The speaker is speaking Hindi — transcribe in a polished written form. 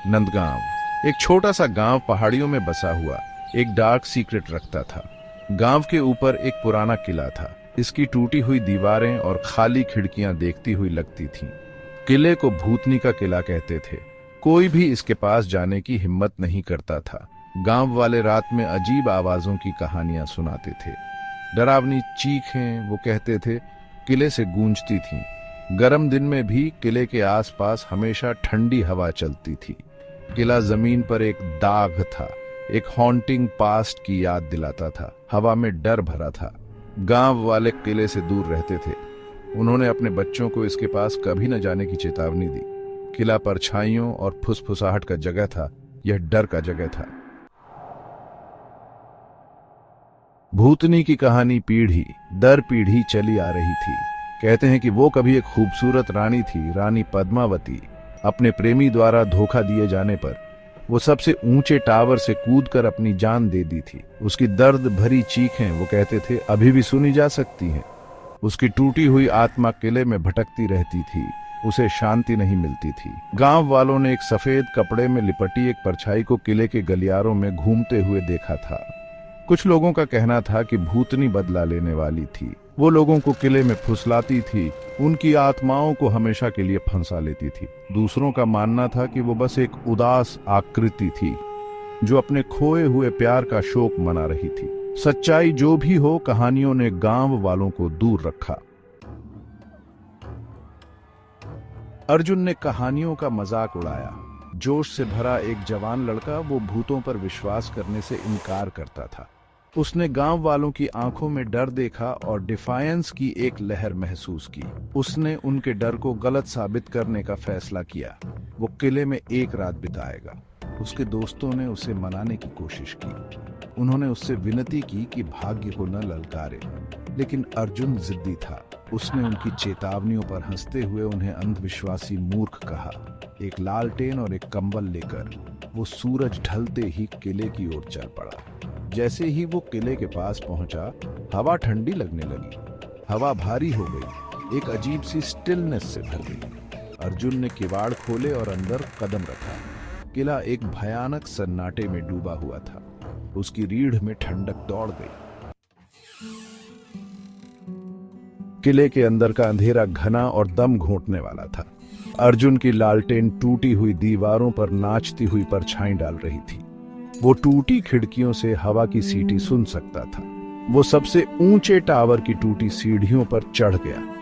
नंदगांव एक छोटा सा गांव पहाड़ियों में बसा हुआ एक डार्क सीक्रेट रखता था। गांव के ऊपर एक पुराना किला था। इसकी टूटी हुई दीवारें और खाली खिड़कियां देखती हुई लगती थीं। किले को भूतनी का किला कहते थे। कोई भी इसके पास जाने की हिम्मत नहीं करता था। गांव वाले रात में अजीब आवाजों की कहानियां सुनाते थे। डरावनी चीखें, वो कहते थे, किले से गूंजती थीं। गर्म दिन में भी किले के आसपास हमेशा ठंडी हवा चलती थी। किला जमीन पर एक दाग था, एक हॉन्टिंग पास्ट की याद दिलाता था। हवा में डर भरा था। गांव वाले किले से दूर रहते थे। उन्होंने अपने बच्चों को इसके पास कभी न जाने की चेतावनी दी। किला परछाइयों और फुसफुसाहट का जगह था। यह डर का जगह था। भूतनी की कहानी पीढ़ी दर पीढ़ी चली आ रही थी। कहते हैं कि वो कभी एक खूबसूरत रानी थी, रानी पद्मावती। अपने प्रेमी द्वारा धोखा दिए जाने पर वो सबसे ऊंचे टावर से कूदकर अपनी जान दे दी थी। उसकी दर्द भरी चीखें, वो कहते थे, अभी भी सुनी जा सकती हैं। उसकी टूटी हुई आत्मा किले में भटकती रहती थी। उसे शांति नहीं मिलती थी। गांव वालों ने एक सफेद कपड़े में लिपटी एक परछाई को किले के गलियारों में घूमते हुए देखा था। कुछ लोगों का कहना था कि भूतनी बदला लेने वाली थी। वो लोगों को किले में फुसलाती थी, उनकी आत्माओं को हमेशा के लिए फंसा लेती थी। दूसरों का मानना था कि वो बस एक उदास आकृति थी जो अपने खोए हुए प्यार का शोक मना रही थी। सच्चाई जो भी हो, कहानियों ने गांव वालों को दूर रखा। अर्जुन ने कहानियों का मजाक उड़ाया। जोश से भरा एक जवान लड़का वो भूतों पर विश्वास करने से इनकार करता था। उसने गांव वालों की आंखों में डर देखा और डिफायंस की एक लहर महसूस की। उसने उनके डर को गलत साबित करने का फैसला किया। वो किले में एक रात बिताएगा। उसके दोस्तों ने उसे मनाने की कोशिश की। उन्होंने उससे विनती की कि भाग्य को न ललकारे, लेकिन अर्जुन जिद्दी था। उसने उनकी चेतावनियों पर हंसते हुए उन्हें अंधविश्वासी मूर्ख कहा। एक लालटेन और एक कंबल लेकर वो सूरज ढलते ही किले की ओर चल पड़ा। जैसे ही वो किले के पास पहुंचा, हवा ठंडी लगने लगी। हवा भारी हो गई, एक अजीब सी स्टिलनेस से भर गई। अर्जुन ने किवाड़ खोले और अंदर कदम रखा। किला एक भयानक सन्नाटे में डूबा हुआ था। उसकी रीढ़ में ठंडक दौड़ गई। किले के अंदर का अंधेरा घना और दम घोंटने वाला था। अर्जुन की लालटेन टूटी हुई दीवारों पर नाचती हुई परछाई डाल रही थी। वो टूटी खिड़कियों से हवा की सीटी सुन सकता था। वो सबसे ऊंचे टावर की टूटी सीढ़ियों पर चढ़ गया।